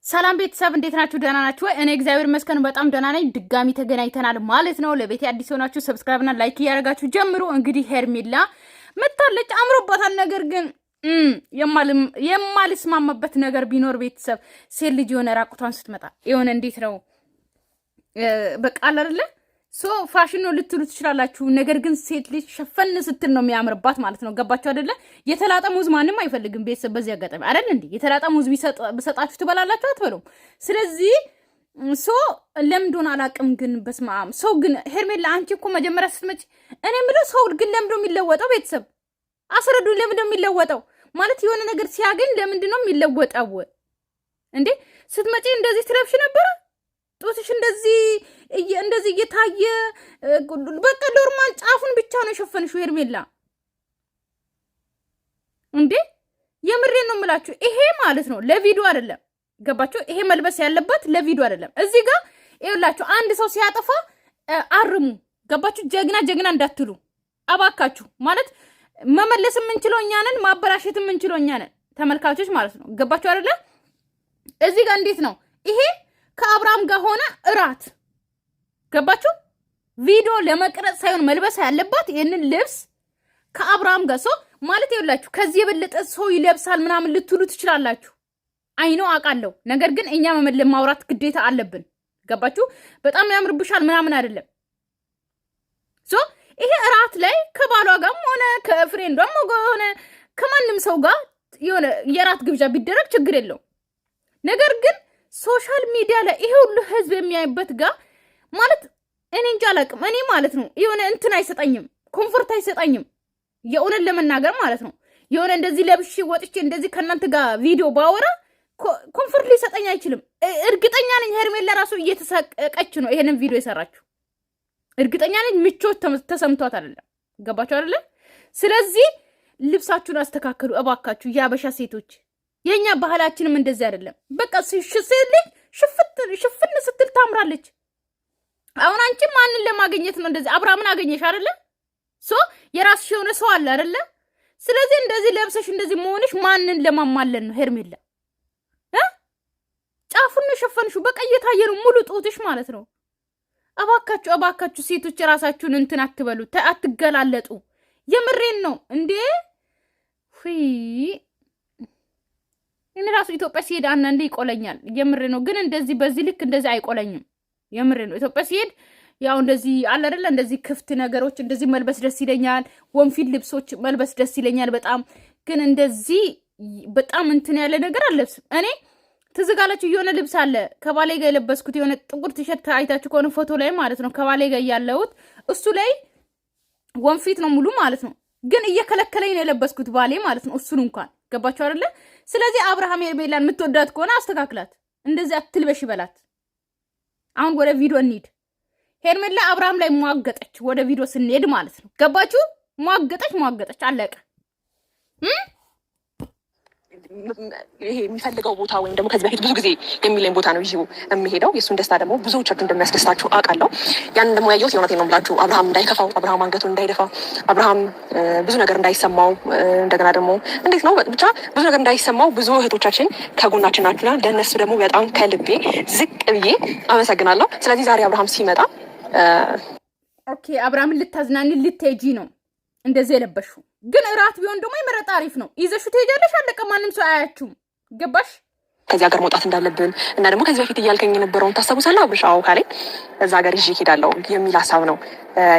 ሰላም ቤተሰብ እንዴት ናችሁ? ደህና ናችሁ? እኔ እግዚአብሔር ይመስገን በጣም ደህና ነኝ። ድጋሚ ተገናኝተናል ማለት ነው። ለቤቴ አዲስ ሆናችሁ ሰብስክራይብ እና ላይክ እያደረጋችሁ ጀምሩ። እንግዲህ ሄርሜላ መታለች፣ አምሮባታል። ነገር ግን የማልስማማበት ነገር ቢኖር ቤተሰብ ሴት ልጅ የሆነ ራቁቷን ስትመጣ የሆነ እንዴት ነው በቃ አይደለ ሶ ፋሽን ነው ልትሉ ትችላላችሁ። ነገር ግን ሴት ልጅ ሸፈን ስትል ነው የሚያምርባት ማለት ነው። ገባችሁ አይደለ? የተላጠ ሙዝ ማንም አይፈልግም ቤተሰብ። በዚህ አጋጣሚ አይደል እንዴ የተላጠ ሙዝ ቢሰጣችሁ ትበላላችሁ አትበሉም? ስለዚህ ሶ ለምንድን አላቅም። ግን በስማም ሰው ግን ሄርሜላ አንቺ እኮ መጀመሪያ ስትመጪ እኔ የምለው ሰው ግን ለምንድን የሚለወጠው? ቤተሰብ አስረዱ። ለምንድን የሚለወጠው ማለት የሆነ ነገር ሲያገኝ ለምንድን ነው የሚለወጠው እንዴ? ስትመጪ እንደዚህ ትለብሽ ነበረ ጡትሽ እንደዚህ እየታየ በቃ ኖርማል ጫፉን ብቻ ነው የሸፈንሽው ሄርሜላ እንዴ። የምሬን ነው የምላችሁ። ይሄ ማለት ነው ለቪዲዮ አይደለም። ገባችሁ? ይሄ መልበስ ያለበት ለቪዲዮ አይደለም። እዚህ ጋር ይኸውላችሁ አንድ ሰው ሲያጠፋ አርሙ። ገባችሁ? ጀግና እንዳትሉ አባካችሁ። ማለት መመለስ የምንችለው እኛ ነን፣ ማበላሸት የምንችለው እኛ ነን፣ ተመልካቾች ማለት ነው። ገባችሁ አይደለ? እዚህ ጋር እንዴት ነው ይሄ ከአብርሃም ጋር ሆነ እራት። ገባችሁ? ቪዲዮ ለመቅረጽ ሳይሆን መልበስ ያለባት ይሄንን ልብስ ከአብርሃም ጋር ሰው ማለት ይኸውላችሁ ከዚህ የበለጠ ሰው ይለብሳል ምናምን ልትሉ ትችላላችሁ። አይኖ አውቃለሁ። ነገር ግን እኛ ማውራት ግዴታ አለብን። ገባችሁ? በጣም ያምርብሻል ምናምን አይደለም። ሶ ይሄ እራት ላይ ከባሏ ጋርም ሆነ ከፍሬንዷም ሆነ ከማንም ሰው ጋር የሆነ የራት ግብዣ ቢደረግ ችግር የለውም። ነገር ግን ሶሻል ሚዲያ ላይ ይሄ ሁሉ ህዝብ የሚያይበት ጋር ማለት እኔ እንጃ አላውቅም። እኔ ማለት ነው የሆነ እንትን አይሰጠኝም፣ ኮምፎርት አይሰጠኝም። የእውነት ለመናገር ማለት ነው የሆነ እንደዚህ ለብሼ ወጥቼ እንደዚህ ከእናንተ ጋር ቪዲዮ ባወራ ኮምፎርት ሊሰጠኝ አይችልም። እርግጠኛ ነኝ ሄርሜላ ራሱ እየተሳቀቀች ነው ይሄንን ቪዲዮ የሰራችሁ። እርግጠኛ ነኝ ምቾት ተሰምቷት አይደለም። ገባችሁ አይደለ? ስለዚህ ልብሳችሁን አስተካከሉ እባካችሁ የአበሻ ሴቶች። የኛ ባህላችንም እንደዚህ አይደለም። በቃ ሴት ልጅ ሽፍን ስትል ታምራለች። አሁን አንቺ ማንን ለማግኘት ነው እንደዚህ? አብርሃምን አገኘሽ አይደለ? ሶ የራስሽ የሆነ ሰው አለ አይደለ? ስለዚህ እንደዚህ ለብሰሽ እንደዚህ መሆንሽ ማንን ለማማለን ነው ሄርሜላ? ጫፉን ሸፈንሹ በቃ እየታየ ነው ሙሉ ጡትሽ ማለት ነው። እባካችሁ ሴቶች ራሳችሁን እንትን አትበሉ፣ አትገላለጡ። የምሬን ነው እንዴ እኔ ራሱ ኢትዮጵያ ሲሄድ አንዳንዴ ይቆለኛል። የምሬ ነው። ግን እንደዚህ በዚህ ልክ እንደዚህ አይቆለኝም። የምሬ ነው። ኢትዮጵያ ሲሄድ ያው እንደዚህ አለ አይደለ? እንደዚህ ክፍት ነገሮች እንደዚህ መልበስ ደስ ይለኛል። ወንፊት ልብሶች መልበስ ደስ ይለኛል በጣም። ግን እንደዚህ በጣም እንትን ያለ ነገር አልለብስም። እኔ ትዝጋላችሁ የሆነ ልብስ አለ ከባሌ ጋር የለበስኩት የሆነ ጥቁር ቲሸርት አይታችሁ ከሆነ ፎቶ ላይ ማለት ነው ከባሌ ጋር ያለሁት እሱ ላይ ወንፊት ነው ሙሉ ማለት ነው። ግን እየከለከለኝ ነው የለበስኩት ባሌ ማለት ነው። እሱን እንኳን ገባችሁ አይደለ? ስለዚህ አብርሃም ሄርሜላን የምትወዳት ከሆነ አስተካክላት፣ እንደዚህ አትልበሽ ይበላት። አሁን ወደ ቪዲዮ እንሂድ። ሄርሜላ አብርሃም ላይ ሟገጠች፣ ወደ ቪዲዮ ስንሄድ ማለት ነው። ገባችሁ? ሟገጠች አለቀ። ይሄ የሚፈልገው ቦታ ወይም ደግሞ ከዚህ በፊት ብዙ ጊዜ የሚለኝ ቦታ ነው ይዤው የሚሄደው። የእሱን ደስታ ደግሞ ብዙዎቻችሁ እንደሚያስደስታችሁ አውቃለሁ። ያንን ደግሞ ያየሁት የእውነቴን ነው የምላችሁ። አብርሃም እንዳይከፋው፣ አብርሃም አንገቱን እንዳይደፋ፣ አብርሃም ብዙ ነገር እንዳይሰማው፣ እንደገና ደግሞ እንዴት ነው ብቻ ብዙ ነገር እንዳይሰማው ብዙ እህቶቻችን ከጎናችን ናችሁና ለእነሱ ደግሞ በጣም ከልቤ ዝቅ ብዬ አመሰግናለሁ። ስለዚህ ዛሬ አብርሃም ሲመጣ ኦኬ አብርሃምን ልታዝናኒ ልትሄጂ ነው እንደዚህ የለበሽው። ግን እራት ቢሆን ደግሞ የመረጣ አሪፍ ነው። ይዘሹ ትሄጃለሽ፣ አለቀ። ማንም ሰው አያችሁም። ገባሽ? ከዚህ ሀገር መውጣት እንዳለብን እና ደግሞ ከዚህ በፊት እያልከኝ የነበረውን ታስታውሳለህ አብርሽ? አዎ ካለኝ እዛ ሀገር ይዤ እሄዳለሁ የሚል ሀሳብ ነው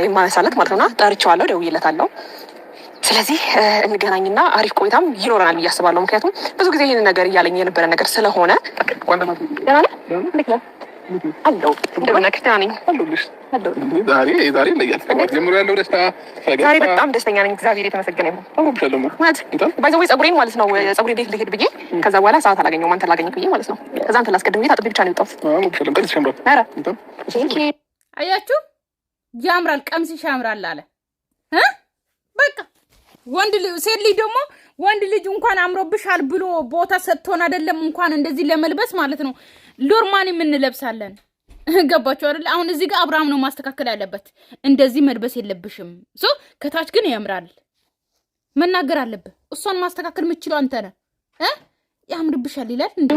የማነሳለት ማለት ነውና ጠርቼዋለሁ፣ ደውዬለታለሁ። ስለዚህ እንገናኝና አሪፍ ቆይታም ይኖረናል ብዬ አስባለሁ። ምክንያቱም ብዙ ጊዜ ይህንን ነገር እያለኝ የነበረ ነገር ስለሆነ አለው እንደምነክታ ነኝ። ዛሬ ይለያል። ጀምሮ ያለው ደስታ ዛሬ በጣም ደስተኛ ነኝ። እግዚአብሔር የተመሰገነ ይሁን። ባይዘው ፀጉሬን ማለት ነው ፀጉሬ ቤት ልሄድ ብዬ ከዛ በኋላ ሰዓት አላገኘሁም። አንተ ላገኘህ ብዬ ማለት ነው። ከዛ አንተ ላስቀድም ብዬ ታጥቤ ብቻ ነው የወጣሁት። አያችሁ ያምራል፣ ቀምስሽ ያምራል አለ በቃ ሴት ልጅ ደግሞ ወንድ ልጅ እንኳን አምሮብሻል ብሎ ቦታ ሰጥቶን አይደለም እንኳን እንደዚህ ለመልበስ ማለት ነው ሎርማን የምንለብሳለን። ገባችሁ አይደል? አሁን እዚህ ጋር አብርሃም ነው ማስተካከል ያለበት። እንደዚህ መልበስ የለብሽም። ከታች ግን ያምራል መናገር አለብህ። እሷን ማስተካከል የምችለው አንተ ነህ። ያምርብሻል ይላል እንዴ?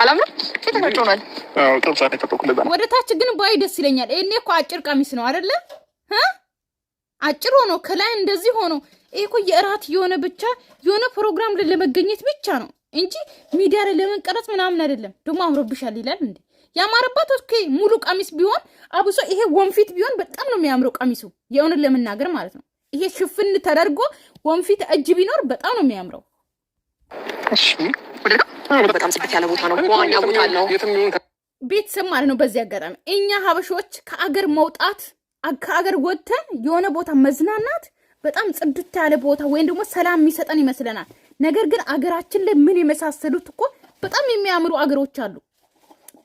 አላምነው ተተናጭቶናል። አዎ ጥሩ ሰዓት ተፈቀደ። ወደ ታች ግን ባይ ደስ ይለኛል። እኔ እኮ አጭር ቀሚስ ነው አይደለ? አጭር ሆኖ ከላይ እንደዚህ ሆኖ ይሄ እኮ የእራት የሆነ ብቻ የሆነ ፕሮግራም ላይ ለመገኘት ብቻ ነው እንጂ ሚዲያ ላይ ለመንቀረጽ ምናምን አይደለም። ደግሞ አምሮብሻል ይላል እንዴ? ያማረባት ኦኬ ሙሉ ቀሚስ ቢሆን አብሶ ይሄ ወንፊት ቢሆን በጣም ነው የሚያምረው ቀሚሱ። የእውነት ለመናገር ማለት ነው። ይሄ ሽፍን ተደርጎ ወንፊት እጅ ቢኖር በጣም ነው የሚያምረው። እሺ በጣም ጽድት ያለ ቦታ ነው። ዋኛ ቦታ አለው ቤተሰብ ማለት ነው። በዚህ አጋጣሚ እኛ ሀበሾች ከአገር መውጣት ከአገር ወጥተን የሆነ ቦታ መዝናናት በጣም ጽድት ያለ ቦታ ወይም ደግሞ ሰላም የሚሰጠን ይመስለናል። ነገር ግን አገራችን ላይ ምን የመሳሰሉት እኮ በጣም የሚያምሩ አገሮች አሉ።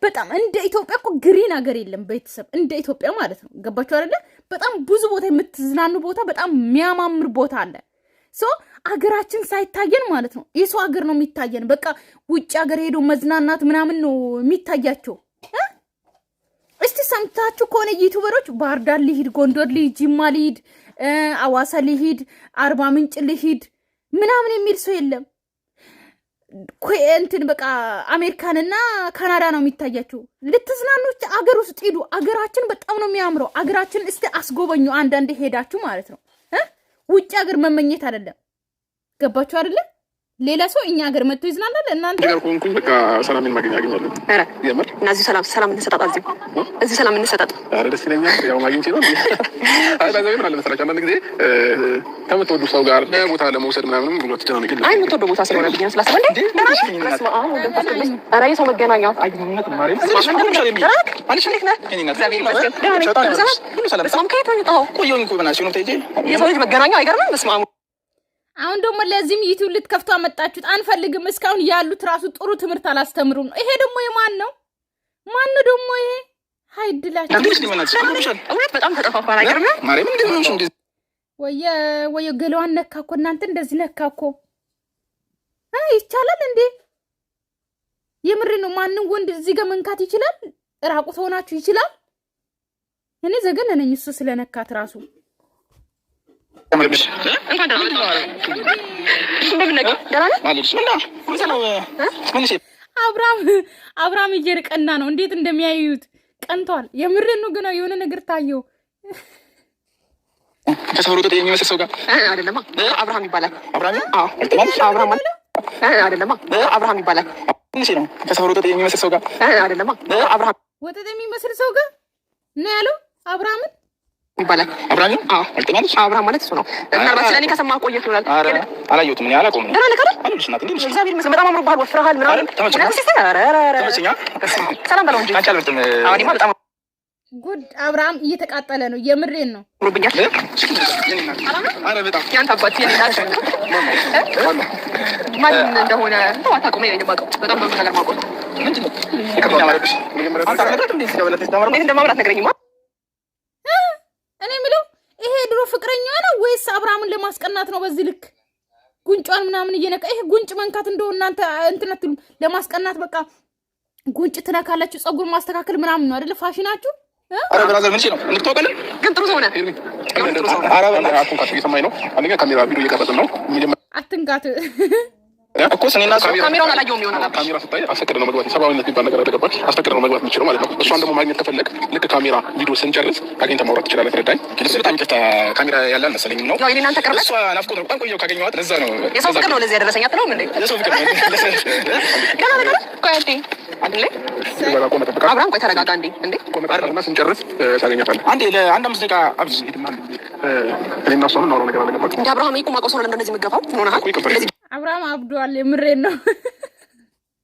በጣም እንደ ኢትዮጵያ እኮ ግሪን አገር የለም ቤተሰብ፣ እንደ ኢትዮጵያ ማለት ነው። ገባችሁ አይደለ? በጣም ብዙ ቦታ የምትዝናኑ ቦታ፣ በጣም የሚያማምር ቦታ አለ። ሶ አገራችን ሳይታየን ማለት ነው የሰው አገር ነው የሚታየን። በቃ ውጭ አገር ሄዶ መዝናናት ምናምን ነው የሚታያቸው። እስቲ ሰምታችሁ ከሆነ ዩቲዩበሮች ባህር ዳር ሊሂድ፣ ጎንደር ሊሂድ፣ ጅማ ሊሂድ፣ አዋሳ ሊሂድ፣ አርባ ምንጭ ሊሂድ ምናምን የሚል ሰው የለም። እንትን በቃ አሜሪካንና ካናዳ ነው የሚታያቸው። ልትዝናኑች አገር ውስጥ ሂዱ። አገራችን በጣም ነው የሚያምረው። አገራችን እስቲ አስጎበኙ አንዳንዴ ሄዳችሁ ማለት ነው። ውጭ ሀገር መመኘት አይደለም። ገባችሁ አይደለ? ሌላ ሰው እኛ ሀገር መጥቶ ይዝናናል። እናንተ ነገር ኮንኩኝ በቃ ሰላምን ማግኘት አገኛለሁ። አረ የምር እና እዚህ ሰላም እንሰጣጣ እዚህ ሰላም እንሰጣጣ። አረ ደስ ይለኛል። ያው ማግኘት ነው። አይ ባዛው ምን አለ መሰላችሁ አንዳንድ ጊዜ ከምትወዱ ሰው ጋር ቦታ ለመውሰድ ምናምንም ብሎ ተጨናነቅ ይላል። አይ የምትወደው ቦታ ስለሆነ ብዬ ነው ስላሰበ እንዴ አረ የሰው መገናኛ አይነት ማርያም የሰው ልጅ መገናኛ አይገርምም? በስመ አብ። አሁን ደግሞ ለዚህም ዩቲዩብ ልትከፍቱ አመጣችሁት። አንፈልግም። እስካሁን ያሉት ራሱ ጥሩ ትምህርት አላስተምሩም ነው። ይሄ ደግሞ የማን ነው? ማን ነው ደግሞ ይሄ? ሃይድላችሁ እውነት በጣም ተጠፋፋን። አይገርምም? ማርያም እንዴ ወየ ገለዋን ነካ እኮ እናንተ እንደዚህ ነካ እኮ ይቻላል እንዴ? የምር ነው። ማንን ወንድ እዚህ ጋር መንካት ይችላል? ራቁት ሆናችሁ ይችላል? እኔ ዘገነነኝ እሱ ስለነካት ራሱ አብርሃም እየርቀና ነው። እንዴት እንደሚያዩት ቀንቷል። የምርን ነው። ግን የሆነ ነገር ታየው። ከሰፈሩ ተጠይ የሚመስል ሰው ጋር አይደለማ አብርሃም ይባላል። አብርሃም ይባላል። ትንሽ ነው። ከሰፈሩ ተጠይ የሚመስል ሰው ጋር አይደለማ አብርሃም ወተት የሚመስል ሰው ጋር ነው ያለው። አብርሃምን ይባላል። አብርሃም አብርሃም ማለት እሱ ነው። ምናልባት ስለኔ ከሰማህ ቆየት ይሆናል። አላየሁትም። እኔ አላውቀውም። እግዚአብሔር ይመስገን በጣም አምሮብሃል፣ ወፍረሃል ምናምን። ሰላም በለው እንጂ አሁንማ በጣም ጉድ። አብርሃም እየተቃጠለ ነው። የምሬን ነው። አምሮብኛል። ያንተ አባት ማን እንደሆነ አታውቅም። እኔ የማውቀው በጣም ብዙ ነገር ማውቀው እንደማምራት ነገረኝማ። እኔ የምለው ይሄ ድሮ ፍቅረኛ ነው ወይስ አብርሃምን ለማስቀናት ነው? በዚህ ልክ ጉንጯን ምናምን እየነካ ይሄ ጉንጭ መንካት እንደው እናንተ እንትነትሉ ለማስቀናት በቃ ጉንጭ ትነካላችሁ። ጸጉር ማስተካከል ምናምን ነው አይደለ ፋሽናችሁ? አረ ብራዘር ምን ነው እንድትወቀልን ግን ጥሩ ሰው ነህ። አረ አትንካት እየሰማኝ ነው። አንደኛ ካሜራ ቪዲዮ እየቀረጽን ነው። አትንካት እኮ ስኔና ካሜራውን አላየሁም ይሆናል። ካሜራ ስታይ አስፈቅድ ነው መግባት። ሰብአዊነት የሚባል ነገር አደገባች። አስፈቅድ ነው መግባት የምችለው ማለት ነው። እሷን ደግሞ ማግኘት ከፈለግ ልክ ካሜራ ቪዲዮ ስንጨርስ አገኝተህ ማውራት ትችላለህ። ትረዳኝ። በጣም ይቅርታ ካሜራ ያለ አልመሰለኝም ነው። ያው የእናንተ ቅርበት እሷ ናፍቆት ነው። በጣም ቆየሁ ካገኘኋት። ለዛ ነው የሰው ፍቅር ነው ለዚህ ያደረሰኝ አትለውም እንዴ? የሰው ፍቅር ነው። ገና ነገር ቆይ አንዴ አይደለ አብርሃም ቆይ ተረጋጋ እንዴ እና ስንጨርስ ታገኛታለህ። አንዴ ለአንድ አምስት ደቂቃ አብዝ ሄድና እኔና እሷን እናወራው ነገር አለ። ገባህ እንደ አብርሃም ይቁም አውቀው ሰው ነው እንደዚህ የምትገፋው ሆነሃል። አብርሃም አብዷል። የምሬን ነው።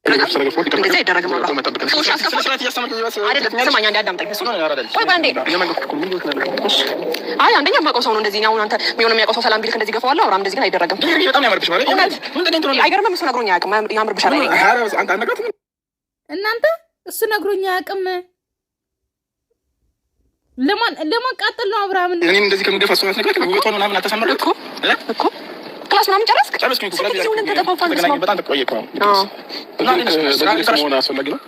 እንደዚህ አይደረግም። ስማኝ አንዴ አዳምጠኝ። ቆይ ባንዴ አይ አንደኛ የማውቀው ሰው ነው እንደዚህ። አሁን አንተ የሆነ የሚያውቀው ሰው ሰላም ቢልክ እንደዚህ ገፋዋለሁ። አብርሃም እንደዚህ ግን አይደረግም። በጣም ያምርብሽ ማለት አይገርምም? እሱ ነግሮኝ አያውቅም። ያምርብሻል። እናንተ እሱ ነግሮኝ አያውቅም። ለማቃጠል ነው አብርሃምን። እኔ እንደዚህ ከምገፋ ሰው ያስነግራት ውበቷን ምናምን አልተሰመረም እኮ ክላስ ምናምን ጨረስክ? ጨረስኩኝ እኮ በጣም ተቆየኩ። መሆን አስፈላጊ ነው።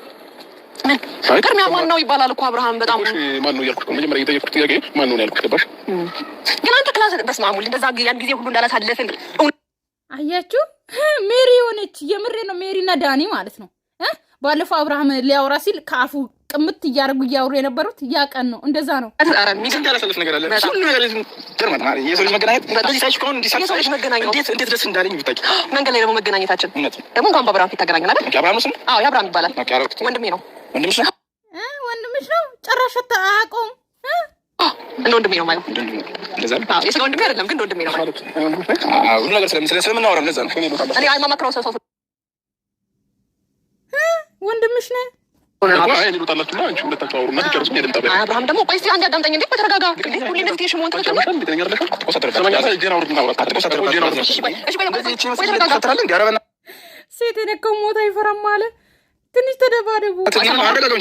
ምን ቅድሚያ ማን ነው ይባላል እኮ አብርሃም። በጣም ማን ነው እያልኩት መጀመሪያ እየጠየኩት ጥያቄ ማን ነው ያልኩት። ገባሽ? ግን አንተ ክላስ በስመ አብ እንደዛ ያን ጊዜ ሁሉ እንዳላሳለፍን አያችሁ። ሜሪ ሆነች። የምሬ ነው። ሜሪና ዳኒ ማለት ነው። ባለፈው አብርሃም ሊያወራ ሲል ከአፉ ቅምት እያደረጉ እያወሩ የነበሩት ያ ቀን ነው። እንደዛ ነው። ሚስንት ያላሰለፍ ነገር አለ። ሁሉ ነገር ጀርመን ማለት የሰው ልጅ መገናኘት በዚህ ሳይሽ ከሆነ እንዲሳልፍ መገናኘት እንዴት ደስ እንዳለኝ ብታውቂ። መንገድ ላይ ደግሞ መገናኘታችን ደግሞ እንኳን በአብርሃም ፊት ተገናኘን አይደል? አብርሃም ነው። አዎ የአብርሃም ይባላል። ወንድሜ ነው። ወንድምሽ ነው? ወንድምሽ ነው። ጭራሽ አታውቀውም። እንደ ወንድሜ ነው ማለት እንደዛ ነው። የስጋ ወንድሜ አይደለም ግን ወንድሜ ነው ማለት ሁሉ ነገር ስለምናወራ እንደዛ ነው። እኔ አይማማክረው ሰው ወንድምሽ ነው። አብርሃም ደግሞ ቆይ እስኪ አንዴ አዳምጠኝ። እንዴ በተረጋጋ ሁሌ እንደዚህ ሽሞን ተከተለ ሴት የነካው ሞት አይፈራም አለ። ትንሽ ተደባደቡ።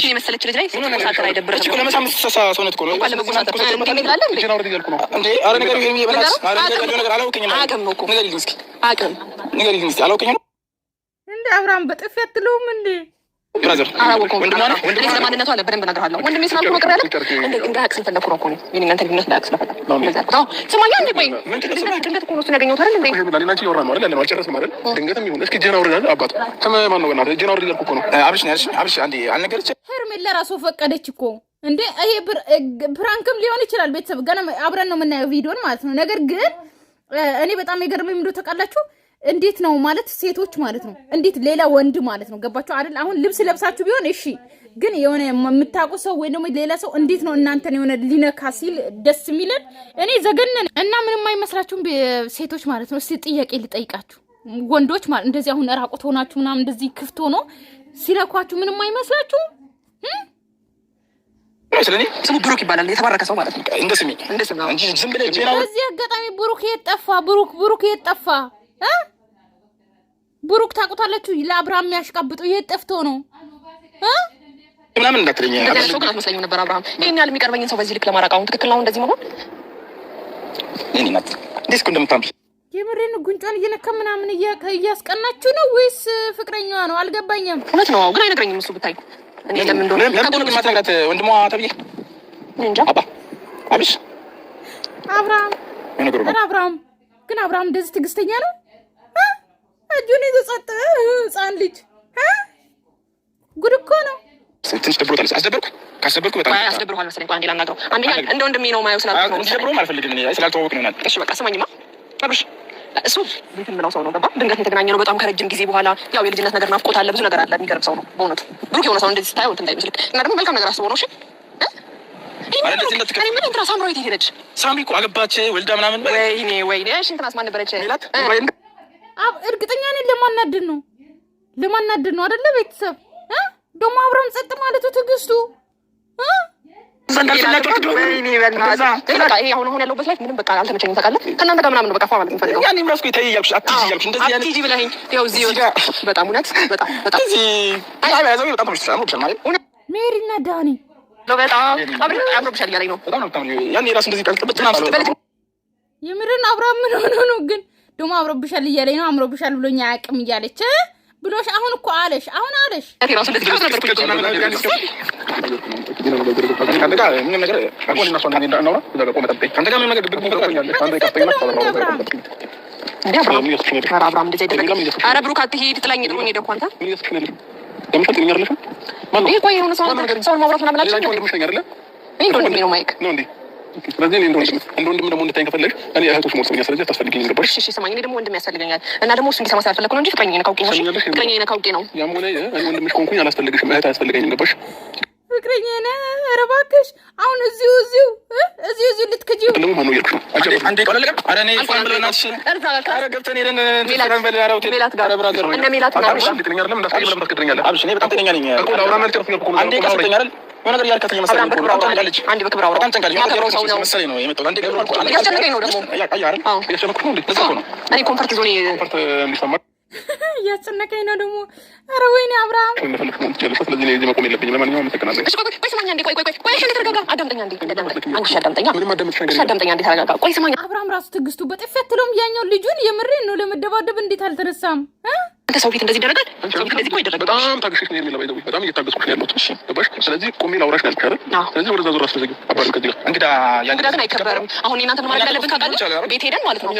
የመሰለች ልጅ ላይ ሳትራ አይደብረች እኮ ለመሳም ተሳሳ ሰውነት እኮ ነው። እንደ አብርሃም በጥፊ አትለውም እንዴ? ለማንነቱ አለ በደንብ እነግርሃለሁ። ወንድሜ ስላልኩ ነው ቅር ያለ እንዳያቅ ስለፈለኩ ነው እኮ ነው የእኔ እናንተ ልዩነት እንዳያቅ ስለፈለኩ ስማኛ እንዴ ቆይ ድንገት እኮ ነው እሱን ያገኘሁት አይደል እንዴ? ላሊናንቺ እያወራ ነው አይደል? አልጨረስም አይደል? ድንገትም ይሁን እስኪ ጀና ወርዳል አባቱ ከማን ነው በእናትህ ጀና ወርዳል እኮ ነው። አብርሽ ነው ያልሽ? አብርሽ አንዴ አልነገረች ሄርሜላ ራሱ ፈቀደች እኮ እንዴ። ይሄ ፕራንክም ሊሆን ይችላል። ቤተሰብ ገና አብረን ነው የምናየው ቪዲዮን ማለት ነው። ነገር ግን እኔ በጣም የገረመኝ ምንድነው ታውቃላችሁ? እንዴት ነው ማለት ሴቶች ማለት ነው እንዴት ሌላ ወንድ ማለት ነው ገባችሁ አይደል? አሁን ልብስ ለብሳችሁ ቢሆን እሺ፣ ግን የሆነ የምታውቁ ሰው ወይ ደግሞ ሌላ ሰው እንዴት ነው እናንተን የሆነ ሊነካ ሲል ደስ የሚለን? እኔ ዘገነን እና ምንም አይመስላችሁም ሴቶች ማለት ነው? እስቲ ጥያቄ ልጠይቃችሁ ወንዶች ማለት እንደዚህ አሁን ራቁት ሆናችሁ ምናምን እንደዚህ ክፍት ሆኖ ሲነኳችሁ ምንም አይመስላችሁም? ስለኔ ስሙ ብሩክ ይባላል። የተባረከ ሰው ማለት ነው። እንደስሚ እንጂ ዝም ብለህ ጄና በዚህ አጋጣሚ ብሩክ የጠፋ ብሩክ የጠፋ ብሩክ ታውቁታላችሁ? ለአብርሃም የሚያሽቃብጡ የት ጠፍቶ ነው ምናምን እንዳትለኝ ሰው ግን አትመስለኝም ነበር አብርሃም። ይሄን ያህል የሚቀርበኝን ሰው በዚህ ልክ ለማራቃውን ትክክል ነው እንደዚህ መሆን እኔ ናት ዲስኩ እንደምታምር የምሬን ጉንጯን እየነካ ምናምን እያስቀናችሁ ነው ወይስ ፍቅረኛዋ ነው? አልገባኝም። እውነት ነው ግን አይነግረኝም እሱ ብታይ እኔ ለምን እንደሆነ ከጎን ማትነግራት ወንድሟ ተብዬ እንጃ አባ አብሽ አብርሃም ግን አብርሃም እንደዚህ ትዕግስተኛ ነው? እጁን ይዞ ጸጥ ህፃን ልጅ ጉድ እኮ ነው። ትንሽ ደብሮታል። ካስደበርኩ በጣም አስደብሮሃል መሰለኝ። አንዴ ላናግረው። አንደኛ እንደ ወንድሜ ነው ማየው ስላልኩ ነው። ደብሮም አልፈልግም እኔ ስላልተዋወቅን ይሆናል። እሺ በቃ ስማኝማ አብርሽ እሱ ቤት የምለው ሰው ነው ገባ። ድንገት የተገናኘ ነው በጣም ከረጅም ጊዜ በኋላ። ያው የልጅነት ነገር ናፍቆት አለ፣ ብዙ ነገር አለ። የሚገርም ሰው ነው በእውነቱ። ብሩክ የሆነ ሰው እንደዚህ ስታየው እንትን እንዳይመስልክ እና ደግሞ መልካም ነገር አስበው ነው። እሺ ምን እንትና ሳምራዊት ሄደች። ሳሚ እኮ አገባች ወልዳ ምናምን። ወይኔ እሺ እንትናስ ማን ነበረች? እርግጠኛ ነኝ ለማናደድ ነው አይደለ? ቤተሰብ ደግሞ አብረን ጸጥ ማለቱ ትዕግስቱ አሁን ያለሁበት ላይ ምንም በቃ አልተመቸኝም። ታውቃለህ ከእናንተ ጋር ምናምን በቃ ፏ ማለት የምፈልገው ያኔም ራሱ ተይ እያልኩሽ አትሂጂ ብለኸኝ ያው እዚህ በጣም እውነት በጣም ሜሪ እና ዳኒ በጣም አምሮብሻል እያለኝ ነው። ያኔ ራሱ እንደዚህ ቀልጥብጥ የምርን አብርሃም ምን ሆኖ ነው ግን ደግሞ አምሮብሻል እያለኝ ነው። አምሮብሻል ብሎኛ አያውቅም እያለች ብሎሽ አሁን እኮ አለሽ ኧረ ብሩክ አትሂድ ጥላኝ ጥሎኝ ሄደ እኮ አንተ ቆይ የሆነ ሰውን ማውራት ምናምን ወንድሜ ነው ማይክ ስለዚህ እኔ እንደ ወንድም ደግሞ እንድታይኝ ከፈለግሽ እኔ እህቶች ሞርሰኛ ስለዚህ ታስፈልጊኝ ገባሽ? እሺ ስማኝ፣ እኔ ደግሞ ወንድም ያስፈልገኛል እና ደግሞ እሱ እንዲሰማ ስላልፈለኩ ነው እንጂ ፍቅረኛዬ ነህ ካውቄ ነው። ፍቅረኛዬ ነህ ካውቄ ነው። ያም ሆነ እኔ ወንድምሽ ኮንኩኝ አላስፈልግሽም፣ እህት አያስፈልገኝም ገባሽ? ፍቅረኛዬ ነህ። ኧረ እባክሽ አሁን እዚሁ ልትክጂው ደግሞ ማነው እያልኩሽ ነው? አንዴ ቆለለቀ ኧረ እኔ ፋን ብለናት ኧረ ገብተን ሄደን ፍቅረን በሌላ ሆቴል እነ ሜላት ጋር ጤነኛ አይደለም እንዳትቀድረኛለህ። አብሽ እኔ በጣም ጤነኛ ነኝ እኮ ላውራ መልክ ነው እኮ አንዴ ቀሰተኛ አይደል የሆነ ነገር ያልከተኝ መሰለኝ እኮ በጣም ጠንቃለች። አንዴ በክብር አውራ በጣም ጠንቃለች። የሆነ ሰው ነው መሰለኝ ነው የመጣው። አንዴ ገብር አንዴ ያስጨነቀኝ ነው ደግሞ ያስጨነቅኩ ነው ለዛ ነው እኔ ኮምፈርት ዞኔ ኮምፈርት እንዲሰማ ያስጨነቀኝ ነው ደግሞ። ኧረ ወይኔ አብርሃም ስለዚህ እዚህ መቆም የለብኝም። ለማንኛውም አመሰግናለሁ። ቆይ ስማኝ አንዴ ቆይ እሺ ተረጋጋ። አዳምጠኛ አንዴ አዳምጠኛ ምንም አዳምጠኛ አንዴ ተረጋጋ። ቆይ ስማኝ አብርሃም ራሱ ትዕግስቱ በጥፊ አትለውም ያኛው ልጁን። የምሬን ነው ለመደባደብ እንዴት አልተነሳም? አንተ ሰው ፊት እንደዚህ ይደረጋል? ሰው ፊት እንደዚህ እኮ ይደረጋል። በጣም ታግሽሽ ነው የሚለው ባይዘው በጣም እየታገስኩሽ ነው ያለሁት። እሺ ገባሽ? ስለዚህ ቆሜ ላውራሽ ነው ያልኩሽ አይደል? ስለዚህ ወደዛ ዞር አስፈዘጊ አባሪ ከዚህ ጋር እንግዳ ግን አይከበርም። አሁን እናንተ ማለት ያለብን ካቃለ ቤት ሄደን ማለት ነው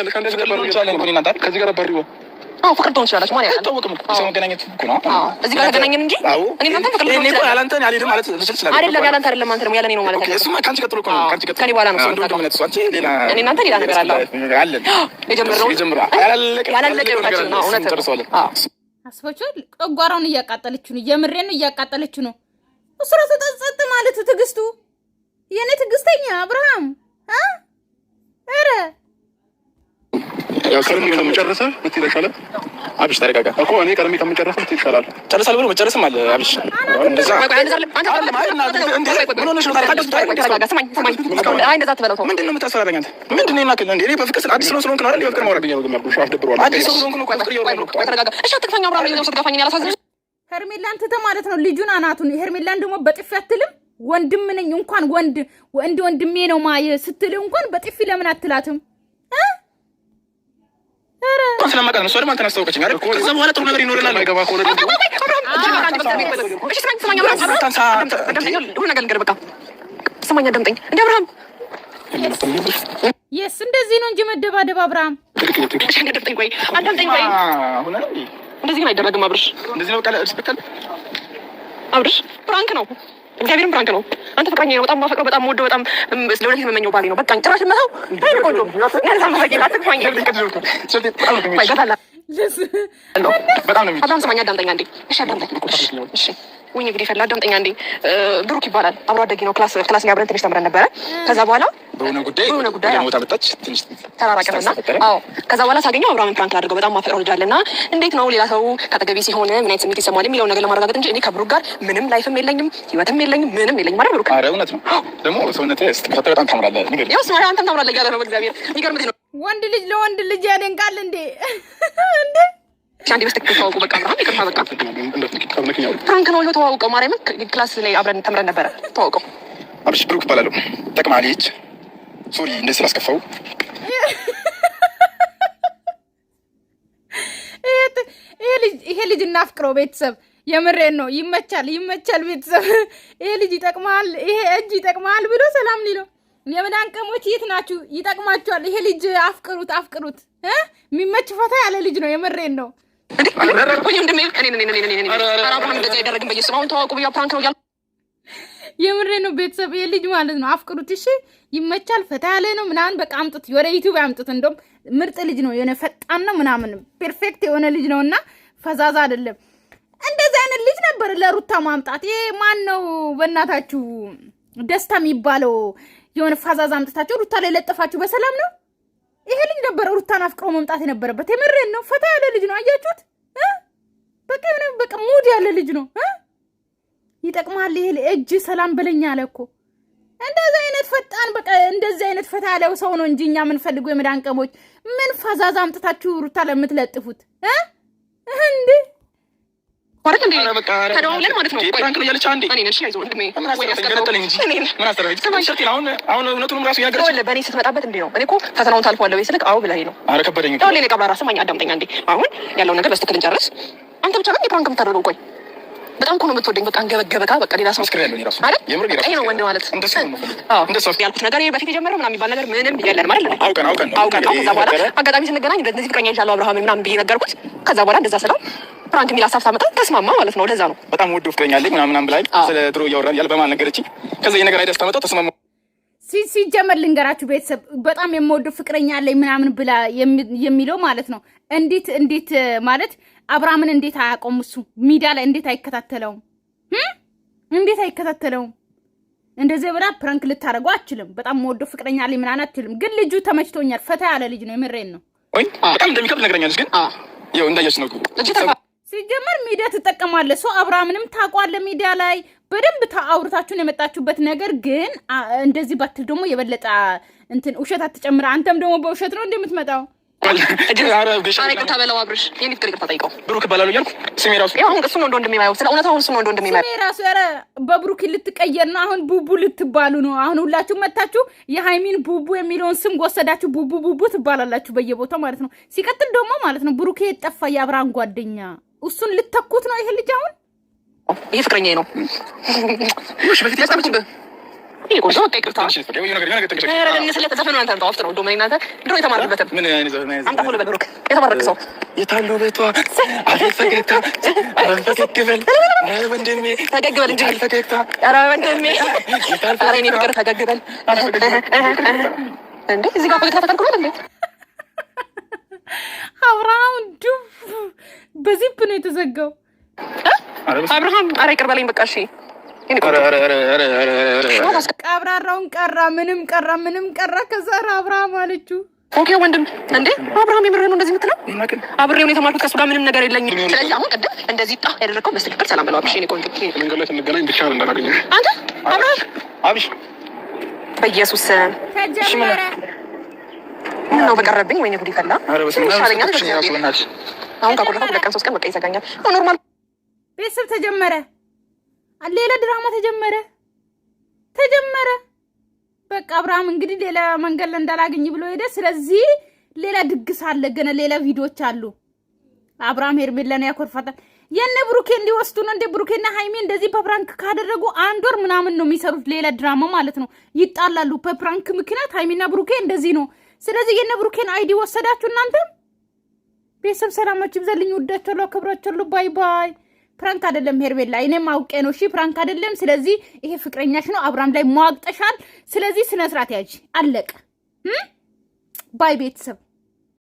ከዚህ ጋር አባሪው ፍቅር ትሆን ትችላለች ማለት ነው። አይታወቅም። ሰው መገናኘት እኮ ነው። እዚህ ጋር ተገናኘን እንጂ እኔ እናንተ ፍቅር ነው እኮ ያላንተ ያለህ ማለት ልችል አይደለም። ያላንተ አይደለም አንተ ደግሞ ያለኔ ነው ማለት ነው። እሱማ ካንቺ ቀጥሎ እኮ ነው። ካንቺ ቀጥሎ ከኔ በኋላ ነው። እኔ እናንተ ሌላ ነገር አለ አለን የጀመረው ያላለቀ ይወጣችን ነው። እውነት ነው። አስፈችው ጨጓራውን እያቃጠለች ነው። የምሬን እያቃጠለች ነው። እሱ ራሱ ጸጥ ማለት ትግስቱ የኔ ትግስተኛ አብርሃም አረ ያው ከርሚ ከመጨረሰ ምትይሻለ አብሽ ተረጋጋ እኮ እኔ ከርሚ ከመጨረሰ ምትይሻላል ጨርሳል ብሎ መጨረስም አለ አብሽ እንደዛ ምንድነው የምታስፈራራኝ አንተ ምንድነው የናከለ እንዴ እኔ በፍቅር አዲስ ነው ስለሆንክ ነው አይደል በፍቅር ማውራት ብዬ ነው ሻፍ ደብሯል አዲስ ነው ስለሆንክ ነው ፍቅር ይወራል ነው ተረጋጋ እሺ አትክፈኛ አብራም ነው ስትገፋኝ ያላሳዝን ሄርሜላን ትተ ማለት ነው ልጁን አናቱን ሄርሜላን ደግሞ በጥፊ አትልም ወንድም ነኝ እንኳን ወንድሜ ነው ማየ ስትል እንኳን በጥፊ ለምን አትላትም ስለማውቃት ነው። እሷ ደግሞ አንተን አስታወቀችኝ አይደል? ከዛ በኋላ ጥሩ ነገር ይኖረናል። አይገባ ከሆነ ደግሞ ስማኝ አዳምጠኝ። እንደ አብርሃም የስ እንደዚህ ነው እንጂ መደባደብ አብርሃም አዳምጠኝ። ቆይ አዳምጠኝ። ቆይ እንደዚህ ግን አይደረግም አብርሽ። እንደዚህ ነው በቃ አብርሽ ፕራንክ ነው። እግዚአብሔርን ፕራንክ ነው። አንተ ፍቅረኛ ነው። በጣም ማፈቅረው በጣም ወደው በጣም ለወደፊት የምመኘው ባሌ ነው። በቃ ጭራሽ መተው አይደል? ቆንጆ ያንተ ማፈቅረው አትክፋኝ። በጣም ነው አዳም ስማኝ አዳምጠኝ አንዴ። እሺ አዳምጠኝ። እሺ ወይ እንግዲህ ፈላ አዳምጠኝ አንዴ። ብሩክ ይባላል አብሮ አደጌ ነው። ክላስ ላይ አብረን ትንሽ ተምረን ነበረ። ከዛ በኋላ በሆነ ጉዳይ ሞታ መጣች። ትንሽ ተራራቀና ከዛ በኋላ ሳገኘው አብርሃምን ፕራንክ ላድርገው በጣም ማፈቅረው ልጅ አለና እንዴት ነው ሌላ ሰው ከአጠገቤ ሲሆን ምን አይነት ስሜት ይሰማል የሚለውን ነገር ለማረጋገጥ እንጂ እኔ ከብሩክ ጋር ምንም ላይፍም የለኝም ህይወትም የለኝም ምንም የለኝም ማለት ብሩክ። ኧረ እውነት ነው ደግሞ ሰውነትህ ስትፈታ በጣም ታምራለህ። ንገር ያው ስማ አንተም ታምራለህ እያለ ነው በእግዚአብሔር የሚገርም ነው። ወንድ ልጅ ለወንድ ልጅ ያደንቃል እንዴ እንዴ አንዴ በስተክል ተዋውቀው በቃ አብርሃም ይቅርታ በቃ ፕራንክ ነው ተዋውቀው ማርያምን ክላስ ላይ አብረን ተምረን ነበረ ተዋውቀው አብሽ ብሩክ እባላለሁ ጠቅማለች ሶሪ እንደዚህ ስላስከፋው ይሄ ልጅ እናፍቅረው ቤተሰብ የምሬን ነው ይመቻል ቤተሰብ ይሄ ልጅ ይጠቅማል ይሄ እጅ ይጠቅማል ብሎ ሰላም ሊለው የምዳን ቀሞች የት ናችሁ ይጠቅማችኋል ይሄ ልጅ አፍቅሩት የሚመች ፈታ ያለ ልጅ ነው የምሬን ነው የምሬ ነው ቤተሰብ ይሄ ልጅ ማለት ነው አፍቅሩት እሺ ይመቻል ፈታ ያለ ነው ምናምን በቃ አምጡት ወደ ዩቲዩብ አምጡት እንደውም ምርጥ ልጅ ነው የሆነ ፈጣን ነው ምናምን ፐርፌክት የሆነ ልጅ ነውና ፈዛዛ አይደለም እንደዚህ አይነት ልጅ ነበር ለሩታ ማምጣት ይሄ ማን ነው በእናታችሁ ደስታ የሚባለው የሆነ ፈዛዛ አምጥታችሁ ሩታ ላይ ለጥፋችሁ በሰላም ነው ይሄ ልጅ ነበር ሩታን አፍቅሮ መምጣት የነበረበት የምሬን ነው ፈታ ያለ ልጅ ነው አያችሁት በቃ ሙድ ያለ ልጅ ነው ይጠቅማል ይሄ እጅ ሰላም በለኛ አለ እኮ እንደዚህ አይነት ፈጣን በቃ እንደዚህ አይነት ፈታ ያለው ሰው ነው እንጂ እኛ ምን ፈልጎ የመዳን ቀሞች ምን ፈዛዛ አምጥታችሁ ሩታ ለምትለጥፉት እንዴ ወርቅ እንዴ ተደዋውለን ማለት ነው ፕራንክ ነው ያለች አንዴ እኔ ነሽ አይዞህ ወንድሜ ወይ ያስቀረጠልኝ እንጂ ምን አስተራይ ተማሽርቲ አሁን እውነቱንም ራሱ ያገረች ወለ በእኔ ስትመጣበት እንዴ ነው እኔ እኮ ፈተናውን ታልፏል ወይ ስልክ አው ብለህ ነው አረ ከበደኝ ታው ለኔ ቀብራራ ስማኝ አዳምጠኝ አንዴ አሁን ያለው ነገር በስተክል እንጨርስ አንተ ብቻ ግን ፕራንክ የምታደርገው ቆይ በጣም እኮ ነው የምትወደኝ በቃ አንገበገበካ በቃ ሌላ ሰው መስከረ ያለው ራሱ የምር ይራሱ ነው ወንድ ማለት እንደሱ ያልኩት ነገር በፊት የጀመረው ምናምን የሚባል ነገር ምንም የለም ማለት ነው አውቀን ከዛ በኋላ አጋጣሚ ስንገናኝ እንደዚህ ፍቅረኛ ይሻለው አብርሃም ምናምን ብዬ ነገርኩት ከዛ በኋላ እንደዛ ስለው ፕራንክ የሚል ሀሳብ ሳመጣ ተስማማ ማለት ነው ለዛ ነው በጣም ወዶ ፍቅረኛ አለኝ ምናምን ብላኝ ስለ ድሮ እያወራን ያለ በማን ነገረችኝ ከዛ ይሄ ነገር አይደስ ታመጣው ተስማማ ሲጀመር ልንገራችሁ ቤተሰብ በጣም የምወደው ፍቅረኛ አለኝ ምናምን ብላ የሚለው ማለት ነው እንዴት ማለት አብርሃምን እንዴት አያቆም እሱ ሚዲያ ላይ እንዴት አይከታተለውም እንደዚህ ብላ ፕራንክ ልታረጋው አትችልም በጣም የምወደው ፍቅረኛ አለኝ ምናምን አትችልም ግን ልጁ ተመችቶኛል ፈታ ያለ ልጅ ነው የምሬን ነው ወይ በጣም እንደሚከብድ ነገረኛለች ግን ያው እንዳያች ነው ሲጀመር ሚዲያ ትጠቀማለህ ሰው አብርሃምንም ታውቋለህ ሚዲያ ላይ በደንብ አውርታችሁን የመጣችሁበት ነገር ግን እንደዚህ ባትል ደግሞ የበለጠ እንትን ውሸት አትጨምራ አንተም ደግሞ በውሸት ነው እንደምትመጣው አሬ ተበለው አብርሽ የኔ ፍቅር ይቅርታ ጠይቀው ብሩክ እባላለሁ እያልኩ ስሜ ራሱ አሁን እሱ ነው እንደወንድሜ የማየው ስለ እውነታው እሱ ነው እንደወንድሜ የማየው ስሜ ራሱ ኧረ በብሩክ ልትቀየር ነው አሁን ቡቡ ልትባሉ ነው አሁን ሁላችሁ መታችሁ የሃይሚን ቡቡ የሚለውን ስም ወሰዳችሁ ቡቡ ትባላላችሁ በየቦታው ማለት ነው ሲቀጥል ደግሞ ማለት ነው ብሩክ የጠፋ የአብርሃም ጓደኛ እሱን ልተኩት ነው ይሄ ልጅ አሁን ይሄ ፍቅረኛዬ ነው እሺ በፊት ያስቀምጥብህ ይሄ ቆንጆ በቃ ይቅርታ። ስለተዘፈኑ አንተ አንተ ነው ዶሜና አንተ ድሮ የተማርክበትን ምን አይነት ዘፈን ነው? አንተ ሁሉ በብሩክ የተማርክ ሰው የታሉ ቤቷ አፈፈገግታ አፈፈገግበል ወንድሜ ተገግበል እንጂ አፈፈገግታ ኧረ ወንድሜ ኧረ እኔ ፍቅር ተገግበል እንዴ እዚህ ጋር ፈገግታ ተከልክሏል እንዴ? አብርሃም ዱፍ በዚፕ ነው የተዘጋው። አብርሃም ኧረ ይቅር በለኝ በቃ እሺ። ቀብራራውን ቀራ ምንም ቀራ ከዛ አብርሃም አለችው። ኦኬ ወንድም እንዴ አብርሃም የምርህ ነው እንደዚህ የምትለው? አብሬው ነው የተማርኩት ከሱ ጋር ምንም ነገር የለኝም። ስለዚህ አሁን ቅድም እንደዚህ ጣ ያደረከው በስትክክል ሰላም በለው። አብሽ እኔ ቆንጆ መንገድ ላይ እንገናኝ ብቻ እንዳላገኘ አንተ አብርሃም አብሽ በኢየሱስ ተጀመረ ነው በቀረብኝ ወይኔ ጉድ ይፈላ። አሁን ካቆረፈ 2 ቀን 3 ቀን በቃ ይዘጋኛል። ኖርማል ቤተሰብ ተጀመረ። ሌላ ድራማ ተጀመረ። በቃ አብርሃም እንግዲህ ሌላ መንገድ እንዳላገኝ ብሎ ሄደ። ስለዚህ ሌላ ድግስ አለ፣ ገና ሌላ ቪዲዮዎች አሉ። አብርሃም ሄርሜላን ያኮርፋታል። የነ ብሩኬ እንዲወስዱ ነው እንደ ብሩኬና ሃይሜ እንደዚህ በፕራንክ ካደረጉ 1 ወር ምናምን ነው የሚሰሩት ሌላ ድራማ ማለት ነው። ይጣላሉ በፕራንክ ምክንያት ሃይሜና ብሩኬ እንደዚህ ነው። ስለዚህ የነ ብሩኬን አይዲ ወሰዳችሁ እናንተ። ቤተሰብ ሰላማችሁ ይብዛልኝ፣ ወዳችኋለሁ፣ አከብራችኋለሁ። ባይ ባይ። ፕራንክ አይደለም ሄርሜላ፣ እኔም አውቄ ነው። እሺ ፕራንክ አይደለም። ስለዚህ ይሄ ፍቅረኛሽ ነው፣ አብርሃም ላይ ሟግጠሻል። ስለዚህ ስነ ስርዓት ያዥ፣ አለቀ። ባይ ቤተሰብ